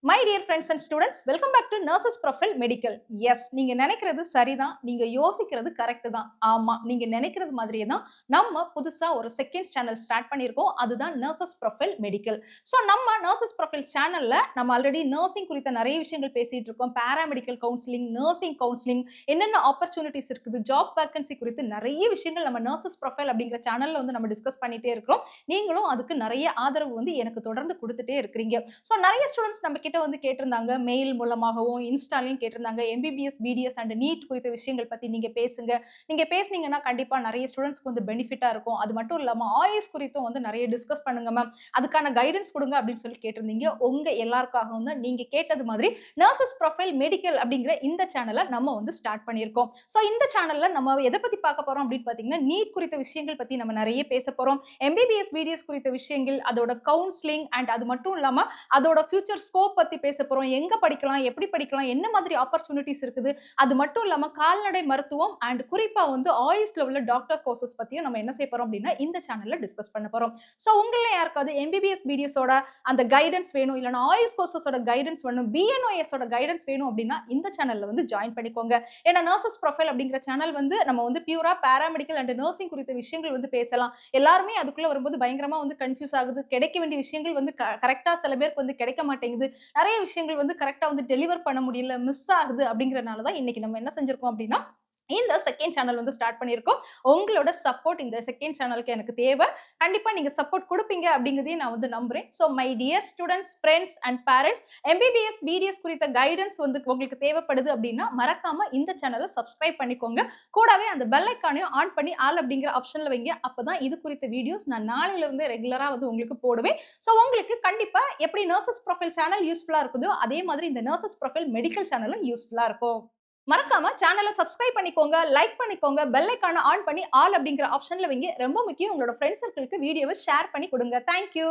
My dear friends and students welcome back to nurses profile medical. Yes, நீங்க நினைக்கிறது சரிதான். நீங்க யோசிக்கிறது கரெக்ட் தான். ஆமா, நீங்க நினைக்கிறது மாதிரியே தான் நம்ம புதுசா ஒரு செகண்ட் சேனல் ஸ்டார்ட் பண்ணியிருக்கோம். அதுதான் நர்சஸ் ப்ரொஃபைல் மெடிக்கல். ஸோ நம்ம நர்சஸ் ப்ரொஃபைல் சேனல்ல நம்ம ஆல்ரெடி நர்சிங் குறித்த நிறைய விஷயங்கள் பேசிட்டு இருக்கோம். பாராமெடிக்கல் கவுன்சிலிங், நர்சிங் கவுன்சிலிங், என்னென்ன ஆப்பர்ச்சுனிட்டிஸ் இருக்குது, ஜாப் வேகன்சி குறித்து நிறைய விஷயங்கள் நம்ம நர்சஸ் ப்ரொஃபைல் அப்படிங்கிற சேனல்ல வந்து நம்ம டிஸ்கஸ் பண்ணிட்டே இருக்கிறோம். நீங்களும் அதுக்கு நிறைய ஆதரவு வந்து எனக்கு தொடர்ந்து கொடுத்துட்டே இருக்கிறீங்க. ஸோ நிறைய ஸ்டூடெண்ட்ஸ் நம்ம கிட்ட வந்து கேட்டிருந்தாங்க. மெயில் மூலமாகவும், இன்ஸ்டாலயும் கேட்டிருந்தாங்க. எம்பிபிஎஸ், பிடிஎஸ் அண்ட் நீட் குறித்த விஷயங்கள் பத்தி நீங்க பேசுங்க. நீங்க பேசுனீங்கன்னா கண்டிப்பா நிறைய ஸ்டூடெண்ட்ஸ்க்கு வந்து பெனிஃபிட்டா இருக்கும். அது மட்டும் இல்லாம ஆயுஸ் குறித்தும் வந்து நிறைய டிஸ்கஸ் பண்ணுங்க மேம். அதுக்கான கைடன்ஸ் குடுங்க அப்படின்னு சொல்லி கேட்டிருந்தீங்க. உங்க எல்லாருக்காகவும் தான் நீங்க கேட்டது மாதிரி நர்சஸ் ப்ரொஃபைல் மெடிக்கல் அப்படிங்கிற இந்த சேனல நம்ம வந்து ஸ்டார்ட் பண்ணியிருக்கோம். ஸோ இந்த சேனல்ல நம்ம எத பத்தி பார்க்க போறோம் அப்படின்னு பார்த்தீங்கன்னா, நீட் குறித்த விஷயங்கள் பத்தி நம்ம நிறைய பேச போறோம். எம்பிபிஎஸ், பிடிஎஸ் குறித்த விஷயங்கள், அதோட கவுன்சிலிங் அண்ட் அது மட்டும் இல்லாம அதோட ஃபியூச்சர் ஸ்கோப் பத்தி பேச போறோம். எங்க படிக்கலாம்? எப்படி படிக்கலாம்? என்ன மாதிரி ஆப்பர்ச்சுனிட்டீஸ் இருக்குது? அது மட்டும் இல்லாம கால்நடை மருத்துவம் அண்ட் குறிப்பா வந்து ஆயுஷ்ல உள்ள டாக்டர் கோர்சஸ் பத்தியும் நம்ம என்ன செய்ய போறோம் அப்படின்னா, இந்த சேனல்ல டிஸ்கஸ் பண்ண போறோம். சோ உங்கள்ல யாருக்காவது எம்பிபிஎஸ், பிடிஎஸ் ஓட அந்த கைடன்ஸ் வேணும், இல்லன்னா ஆயுஷ் கோர்சஸோட கைடன்ஸ் வேணும், பிஎன்ஓஎஸ் ஓட கைடன்ஸ் வேணும் அப்படின்னா இந்த சேனல்ல வந்து ஜாயின் பண்ணிக்கோங்க. ஏன்னா நர்சஸ் ப்ரொஃபைல் அப்படிங்கிற சேனல் வந்து நம்ம வந்து பியூரா பாராமெடிக்கல் அண்ட் நர்சிங் குறித்த விஷயங்கள் வந்து பேசலாம். எல்லாருமே அதுக்குள்ள வரும்போது பயங்கரமா வந்து கன்ஃபியூஸ் ஆகுது. கிடைக்க வேண்டிய விஷயங்கள் வந்து கரெக்ட்டா சில பேருக்கு வந்து கிடைக்க மாட்டேங்குது. நெறைய விஷயங்கள் வந்து கரெக்ட்டா வந்து டெலிவர் பண்ண முடியல, மிஸ் ஆகுது அப்படிங்கிறனால தான் இன்னைக்கு நம்ம என்ன செஞ்சிருக்கோம் அப்படின்னா, இந்த செகண்ட் சேனல் வந்து ஸ்டார்ட் பண்ணியிருக்கோம். உங்களோட சப்போர்ட் இந்த செகண்ட் சேனலுக்கு எனக்கு தேவை. கண்டிப்பா நீங்க சப்போர்ட் குடுப்பீங்க அப்படிங்கிறதையும் நான் வந்து நம்புறேன். So my dear students, friends and parents, MBBS, BDS குறித்த கைடன்ஸ் வந்து உங்களுக்கு தேவைப்படுது அப்படின்னா, மறக்காம இந்த சேனல சப்ஸ்கிரைப் பண்ணிக்கோங்க. கூடவே அந்த பெல் ஐகானையும் ஆன் பண்ணி ஆல் அப்படிங்கிற ஆப்ஷன்ல வைங்க. அப்பதான் இது குறித்த வீடியோஸ் நான் நாளையில இருந்தே ரெகுலரா வந்து உங்களுக்கு போடுவேன். ஸோ உங்களுக்கு கண்டிப்பா எப்படி நர்சஸ் ப்ரொஃபைல் சேனல் யூஸ்ஃபுல்லா இருக்குதோ, அதே மாதிரி இந்த நர்சஸ் ப்ரொஃபைல் மெடிக்கல் சேனலும் யூஸ்ஃபுல்லா இருக்கும். மறக்காம சேனல சப்ஸ்கிரைப் பண்ணிக்கோங்க, லைக் பண்ணிக்கோங்க, பெல் ஐகான ஆன் பண்ணி ஆல் அப்படிங்கிற ஆப்ஷன்ல வைங்க. ரொம்ப முக்கியம், உங்களோட ஃப்ரெண்ட்ஸ் சர்க்கிள்க்கு வீடியோவ ஷேர் பண்ணி குடுங்க. Thank you.